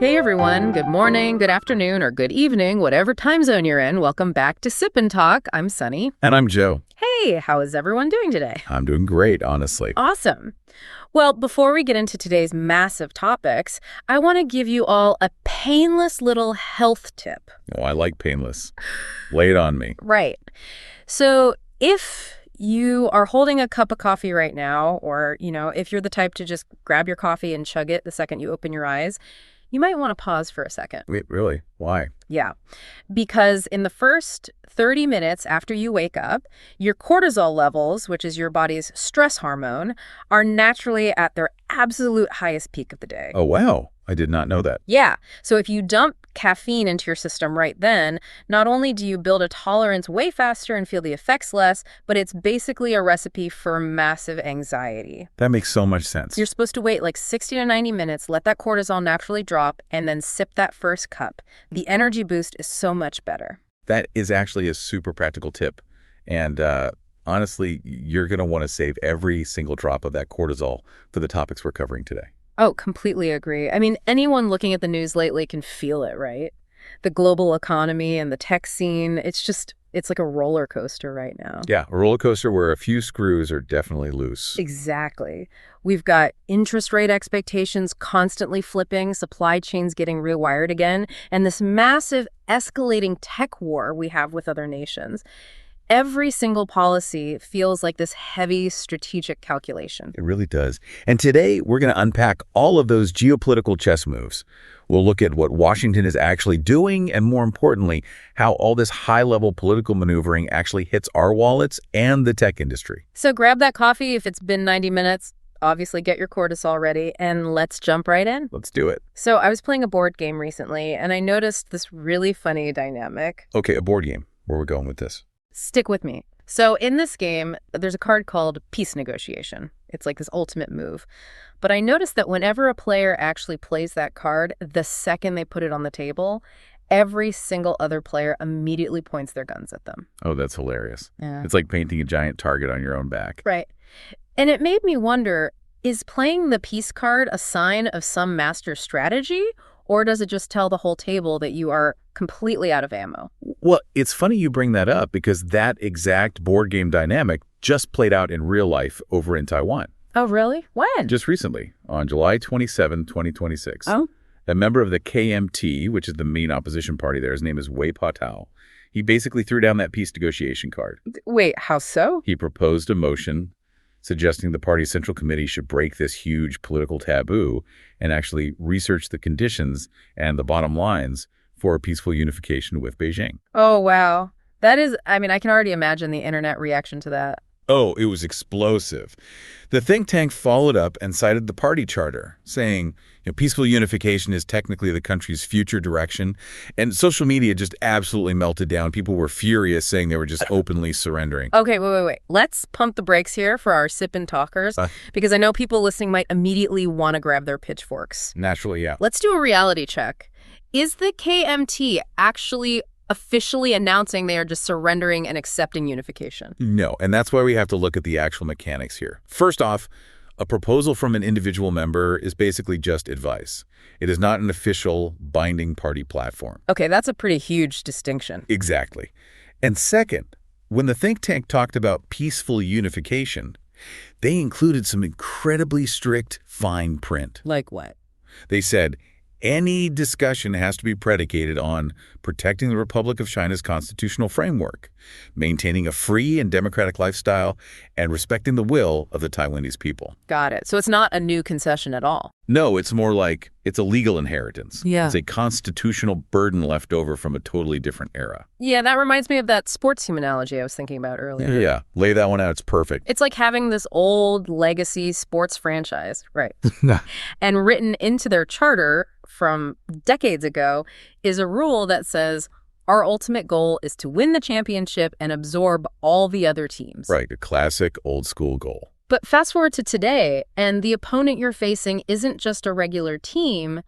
Hey everyone, good morning, good afternoon, or good evening, whatever time zone you're in. Welcome back to Sip&Talk. I'm Sunny. And I'm Joe. Hey, how is everyone doing today? I'm doing great, honestly. Awesome. Well, before we get into today's massive topics, I want to give you all a painless little health tip. Oh, I like painless. Lay it on me. Right. So if you are holding a cup of coffee right now, or, if you're the type to just grab your coffee and chug it the second you open your eyes, you might want to pause for a second. Wait, really? Why? Yeah, because in the first 30 minutes after you wake up, your cortisol levels, which is your body's stress hormone, are naturally at their absolute highest peak of the day. Oh, wow. I did not know that. Yeah. So if you dump caffeine into your system right then, not only do you build a tolerance way faster and feel the effects less, but it's basically a recipe for massive anxiety. That makes so much sense. You're supposed to wait like 60 to 90 minutes, let that cortisol naturally drop, and then sip that first cup. The energy boost is so much better. That is actually a super practical tip. And honestly, you're going to want to save every single drop of that cortisol for the topics we're covering today. Oh, completely agree. I mean, anyone looking at the news lately can feel it, right? The global economy and the tech scene, it's like a roller coaster right now. Yeah, a roller coaster where a few screws are definitely loose. Exactly. We've got interest rate expectations constantly flipping, supply chains getting rewired again, and this massive escalating tech war we have with other nations. Every single policy feels like this heavy strategic calculation. It really does. And today, we're going to unpack all of those geopolitical chess moves. We'll look at what Washington is actually doing, and more importantly, how all this high-level political maneuvering actually hits our wallets and the tech industry. So grab that coffee if it's been 90 minutes. Obviously, get your cortisol ready, and let's jump right in. Let's do it. So I was playing a board game recently, and I noticed this really funny dynamic. Okay, a board game. Where are we going with this? Stick with me. So in this game, there's a card called Peace Negotiation. It's like this ultimate move. But I noticed that whenever a player actually plays that card, the second they put it on the table, every single other player immediately points their guns at them. Oh, that's hilarious. Yeah. It's like painting a giant target on your own back. Right. And it made me wonder, is playing the peace card a sign of some master strategy? Or does it just tell the whole table that you are completely out of ammo? Well, it's funny you bring that up because that exact board game dynamic just played out in real life over in Taiwan. Oh, really? When? Just recently, on July 27, 2026. Oh? A member of the KMT, which is the main opposition party there, his name is Weber Tao. He basically threw down that peace negotiation card. Wait, how so? He proposed a motion suggesting the party's central committee should break this huge political taboo and actually research the conditions and the bottom lines for a peaceful unification with Beijing. Oh, wow. That is, I can already imagine the internet reaction to that. Oh, it was explosive. The think tank followed up and cited the party charter, saying, peaceful unification is technically the country's future direction. And social media just absolutely melted down. People were furious, saying they were just openly surrendering. Okay, wait. Let's pump the brakes here for our sip-and-talkers, because I know people listening might immediately want to grab their pitchforks. Naturally, yeah. Let's do a reality check. Is the KMT actually officially announcing they are just surrendering and accepting unification? No, and that's why we have to look at the actual mechanics here. First off, a proposal from an individual member is basically just advice. It is not an official, binding party platform. Okay, that's a pretty huge distinction. Exactly. And second, when the think tank talked about peaceful unification, they included some incredibly strict fine print. Like what? They said, any discussion has to be predicated on protecting the Republic of China's constitutional framework, maintaining a free and democratic lifestyle, and respecting the will of the Taiwanese people. Got it. So it's not a new concession at all. No, it's more like it's a legal inheritance. Yeah. It's a constitutional burden left over from a totally different era. Yeah, that reminds me of that sports team analogy I was thinking about earlier. Yeah, lay that one out. It's perfect. It's like having this old legacy sports franchise, right? And written into their charter from decades ago is a rule that says our ultimate goal is to win the championship and absorb all the other teams. Right, a classic old school goal. But fast forward to today, and the opponent you're facing isn't just a regular team.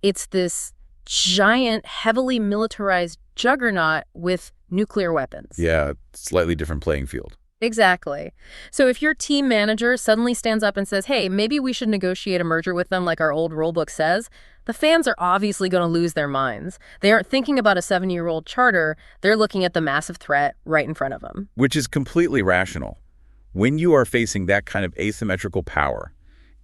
It's this giant, heavily militarized juggernaut with nuclear weapons. Yeah, slightly different playing field. Exactly. So if your team manager suddenly stands up and says, hey, maybe we should negotiate a merger with them like our old rulebook says, the fans are obviously going to lose their minds. They aren't thinking about a 7-year-old charter. They're looking at the massive threat right in front of them. Which is completely rational. When you are facing that kind of asymmetrical power,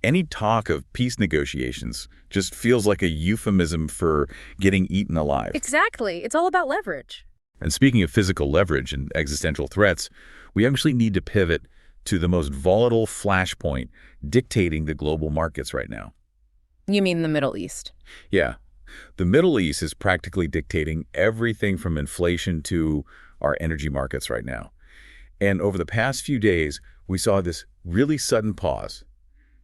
any talk of peace negotiations just feels like a euphemism for getting eaten alive. Exactly. It's all about leverage. And speaking of physical leverage and existential threats, we actually need to pivot to the most volatile flashpoint dictating the global markets right now. You mean the Middle East? Yeah. The Middle East is practically dictating everything from inflation to our energy markets right now. And over the past few days, we saw this really sudden pause.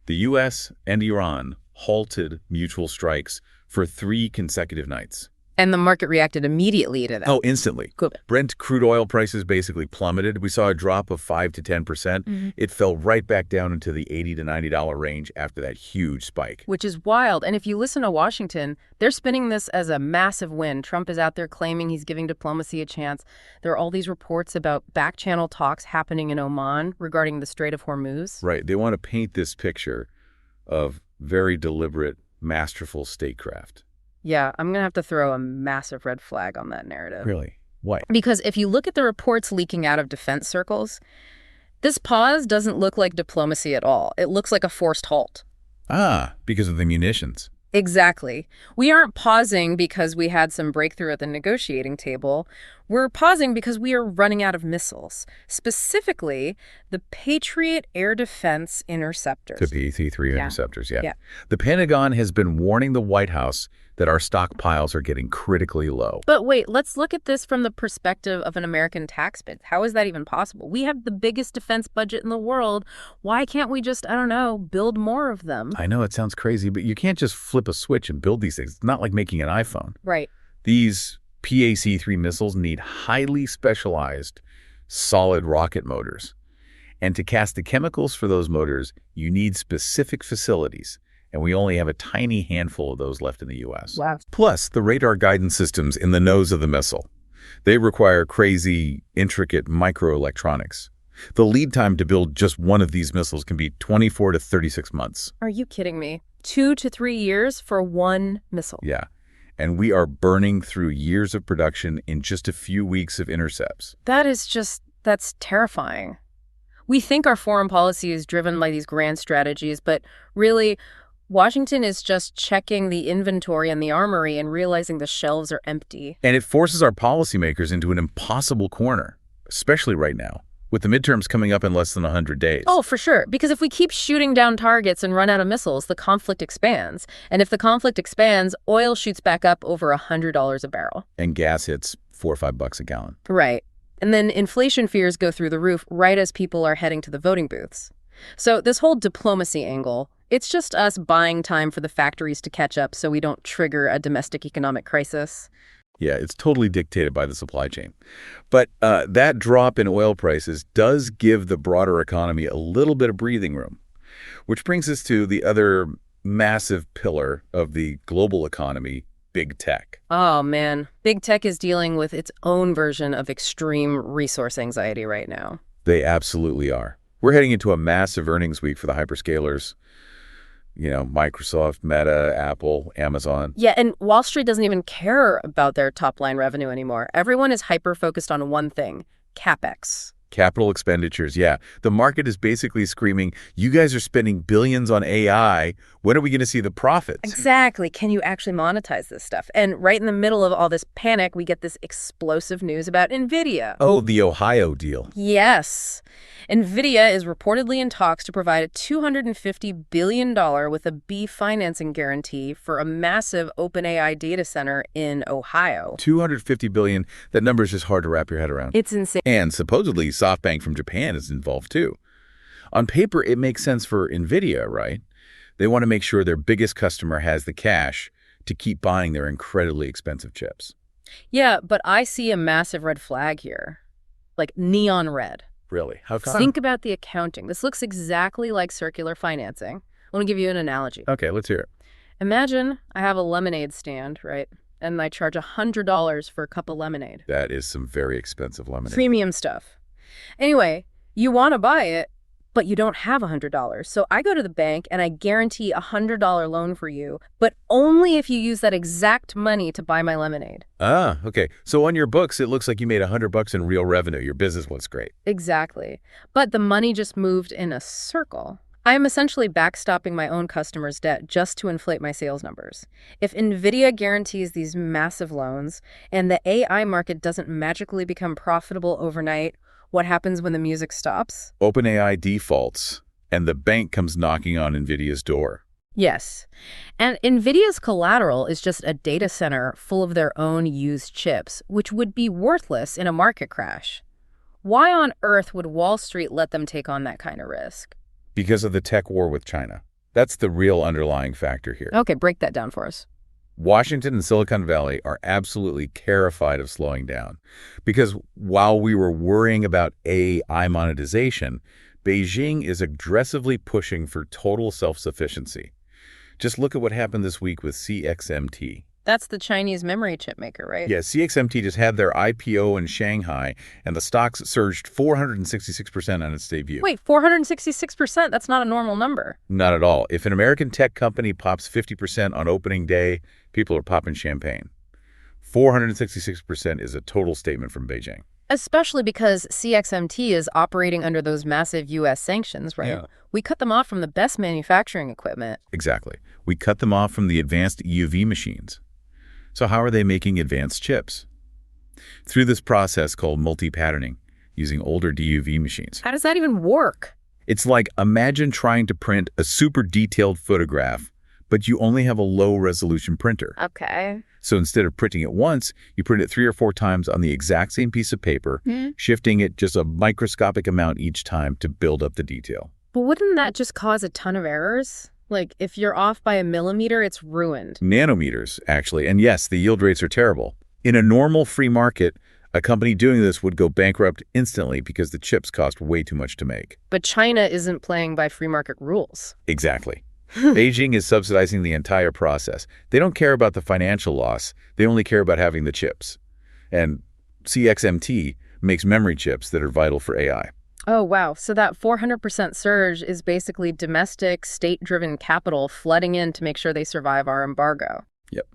The U.S. and Iran halted mutual strikes for 3 consecutive nights. And the market reacted immediately to that. Oh, instantly. Cool. Brent crude oil prices basically plummeted. We saw a drop of 5 to 10%. It fell right back down into the $80 to $90 range after that huge spike. Which is wild. And if you listen to Washington, they're spinning this as a massive win. Trump is out there claiming he's giving diplomacy a chance. There are all these reports about back-channel talks happening in Oman regarding the Strait of Hormuz. Right. They want to paint this picture of very deliberate, masterful statecraft. Yeah, I'm going to have to throw a massive red flag on that narrative. Really? Why? Because if you look at the reports leaking out of defense circles, this pause doesn't look like diplomacy at all. It looks like a forced halt. Ah, because of the munitions. Exactly. We aren't pausing because we had some breakthrough at the negotiating table. We're pausing because we are running out of missiles. Specifically, the Patriot Air Defense Interceptors. The PC-3 interceptors, yeah. Yeah. The Pentagon has been warning the White House that our stockpiles are getting critically low. But wait, let's look at this from the perspective of an American taxpayer. How is that even possible? We have the biggest defense budget in the world. Why can't we just, I don't know, build more of them? I know it sounds crazy, but you can't just flip a switch and build these things. It's not like making an iPhone. Right. These PAC-3 missiles need highly specialized, solid rocket motors. And to cast the chemicals for those motors, you need specific facilities. And we only have a tiny handful of those left in the U.S. Wow. Plus, the radar guidance systems in the nose of the missile. They require crazy, intricate microelectronics. The lead time to build just one of these missiles can be 24 to 36 months. Are you kidding me? 2 to 3 years for one missile? Yeah. And we are burning through years of production in just a few weeks of intercepts. That's terrifying. We think our foreign policy is driven by these grand strategies, but really, Washington is just checking the inventory and the armory and realizing the shelves are empty. And it forces our policymakers into an impossible corner, especially right now, with the midterms coming up in less than 100 days. Oh, for sure. Because if we keep shooting down targets and run out of missiles, the conflict expands. And if the conflict expands, oil shoots back up over $100 a barrel. And gas hits $4 or $5 a gallon. Right. And then inflation fears go through the roof right as people are heading to the voting booths. So this whole diplomacy angle, it's just us buying time for the factories to catch up so we don't trigger a domestic economic crisis. Yeah, it's totally dictated by the supply chain. But that drop in oil prices does give the broader economy a little bit of breathing room, which brings us to the other massive pillar of the global economy, big tech. Oh, man. Big tech is dealing with its own version of extreme resource anxiety right now. They absolutely are. We're heading into a massive earnings week for the hyperscalers. You know, Microsoft, Meta, Apple, Amazon. Yeah, and Wall Street doesn't even care about their top-line revenue anymore. Everyone is hyper-focused on one thing, CapEx. Capital expenditures, yeah. The market is basically screaming, you guys are spending billions on AI. When are we going to see the profits? Exactly. Can you actually monetize this stuff? And right in the middle of all this panic, we get this explosive news about NVIDIA. Oh, the Ohio deal. Yes. NVIDIA is reportedly in talks to provide a $250 billion with a B financing guarantee for a massive OpenAI data center in Ohio. $250 billion. That number is just hard to wrap your head around. It's insane. And supposedly SoftBank from Japan is involved too. On paper, it makes sense for NVIDIA, right? They want to make sure their biggest customer has the cash to keep buying their incredibly expensive chips. Yeah, but I see a massive red flag here. Like neon red. Really? How come? Think about the accounting. This looks exactly like circular financing. Let me give you an analogy. Okay, let's hear it. Imagine I have a lemonade stand, right? And I charge $100 for a cup of lemonade. That is some very expensive lemonade. Premium stuff. Anyway, You want to buy it, but you don't have $100. So I go to the bank and I guarantee a $100 loan for you, but only if you use that exact money to buy my lemonade. Ah, okay. So on your books, it looks like you made $100 in real revenue. Your business was great. Exactly. But the money just moved in a circle. I am essentially backstopping my own customers' debt just to inflate my sales numbers. If NVIDIA guarantees these massive loans and the AI market doesn't magically become profitable overnight, what happens when the music stops? OpenAI defaults, and the bank comes knocking on NVIDIA's door. Yes. And NVIDIA's collateral is just a data center full of their own used chips, which would be worthless in a market crash. Why on earth would Wall Street let them take on that kind of risk? Because of the tech war with China. That's the real underlying factor here. Okay, break that down for us. Washington and Silicon Valley are absolutely terrified of slowing down because while we were worrying about AI monetization, Beijing is aggressively pushing for total self-sufficiency. Just look at what happened this week with CXMT. That's the Chinese memory chip maker, right? Yeah, CXMT just had their IPO in Shanghai, and the stocks surged 466% on its debut. Wait, 466%? That's not a normal number. Not at all. If an American tech company pops 50% on opening day, people are popping champagne. 466% is a total statement from Beijing. Especially because CXMT is operating under those massive U.S. sanctions, right? Yeah. We cut them off from the best manufacturing equipment. Exactly. We cut them off from the advanced EUV machines. So how are they making advanced chips? Through this process called multi-patterning, using older DUV machines. How does that even work? It's like imagine trying to print a super detailed photograph, but you only have a low-resolution printer. Okay. So instead of printing it once, you print it 3 or 4 times on the exact same piece of paper, shifting it just a microscopic amount each time to build up the detail. But wouldn't that just cause a ton of errors? Like, if you're off by a millimeter, it's ruined. Nanometers, actually. And yes, the yield rates are terrible. In a normal free market, a company doing this would go bankrupt instantly because the chips cost way too much to make. But China isn't playing by free market rules. Exactly. Beijing is subsidizing the entire process. They don't care about the financial loss. They only care about having the chips. And CXMT makes memory chips that are vital for AI. Oh, wow. So that 400% surge is basically domestic, state-driven capital flooding in to make sure they survive our embargo. Yep.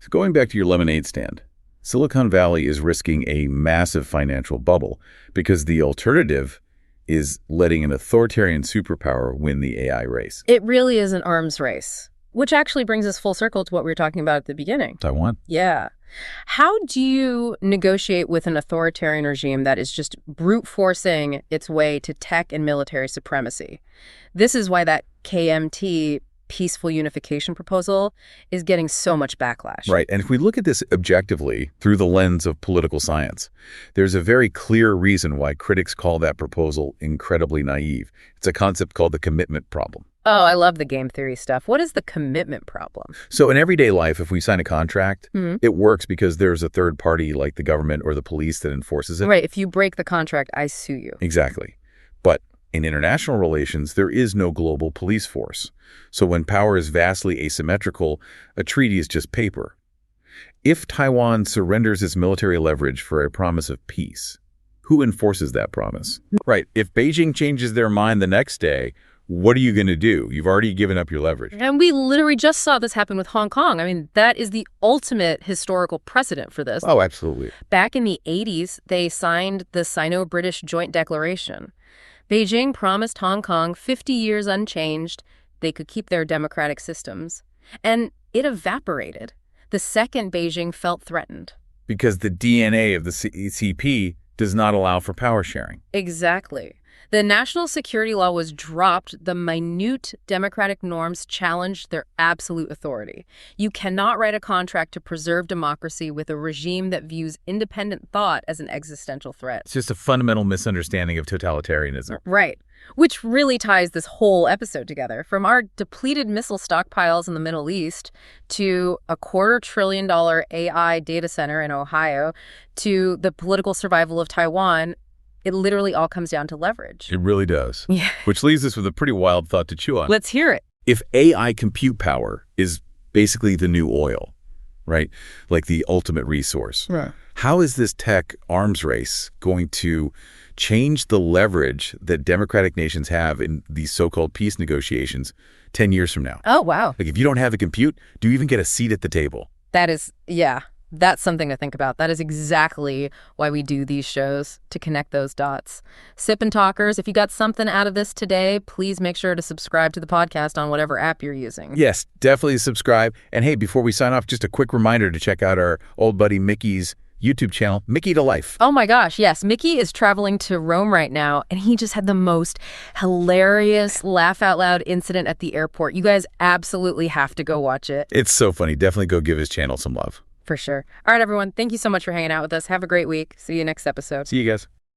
So going back to your lemonade stand, Silicon Valley is risking a massive financial bubble because the alternative is letting an authoritarian superpower win the AI race. It really is an arms race, which actually brings us full circle to what we were talking about at the beginning. Taiwan. Yeah. How do you negotiate with an authoritarian regime that is just brute forcing its way to tech and military supremacy? This is why that KMT peaceful unification proposal is getting so much backlash. Right. And if we look at this objectively through the lens of political science, there's a very clear reason why critics call that proposal incredibly naive. It's a concept called the commitment problem. Oh, I love the game theory stuff. What is the commitment problem? So in everyday life, if we sign a contract, it works because there's a third party like the government or the police that enforces it. Right. If you break the contract, I sue you. Exactly. But in international relations, there is no global police force. So when power is vastly asymmetrical, a treaty is just paper. If Taiwan surrenders its military leverage for a promise of peace, who enforces that promise? Right. If Beijing changes their mind the next day, what are you going to do? You've already given up your leverage. And we literally just saw this happen with Hong Kong. I mean, that is the ultimate historical precedent for this. Oh, absolutely. Back in the 80s, they signed the Sino-British Joint Declaration. Beijing promised Hong Kong 50 years unchanged. They could keep their democratic systems. And it evaporated the second Beijing felt threatened. Because the DNA of the CCP does not allow for power sharing. Exactly. The national security law was dropped. The minute democratic norms challenged their absolute authority. You cannot write a contract to preserve democracy with a regime that views independent thought as an existential threat. It's just a fundamental misunderstanding of totalitarianism. Right. Which really ties this whole episode together. From our depleted missile stockpiles in the Middle East to a $250 billion AI data center in Ohio to the political survival of Taiwan, it literally all comes down to leverage. It really does. Yeah. Which leaves us with a pretty wild thought to chew on. Let's hear it. If AI compute power is basically the new oil, right? Like the ultimate resource. Right. How is this tech arms race going to change the leverage that democratic nations have in these so-called peace negotiations 10 years from now? Oh, wow. Like, if you don't have the compute, do you even get a seat at the table? That is, yeah, that's something to think about. That is exactly why we do these shows, to connect those dots. Sip and Talkers, if you got something out of this today, please make sure to subscribe to the podcast on whatever app you're using. Yes, definitely subscribe. And hey, before we sign off, just a quick reminder to check out our old buddy Mickey's YouTube channel, Mickey to Life. Oh my gosh, yes. Mickey is traveling to Rome right now, and he just had the most hilarious laugh-out-loud incident at the airport. You guys absolutely have to go watch it. It's so funny. Definitely go give his channel some love. For sure. All right, everyone. Thank you so much for hanging out with us. Have a great week. See you next episode. See you guys.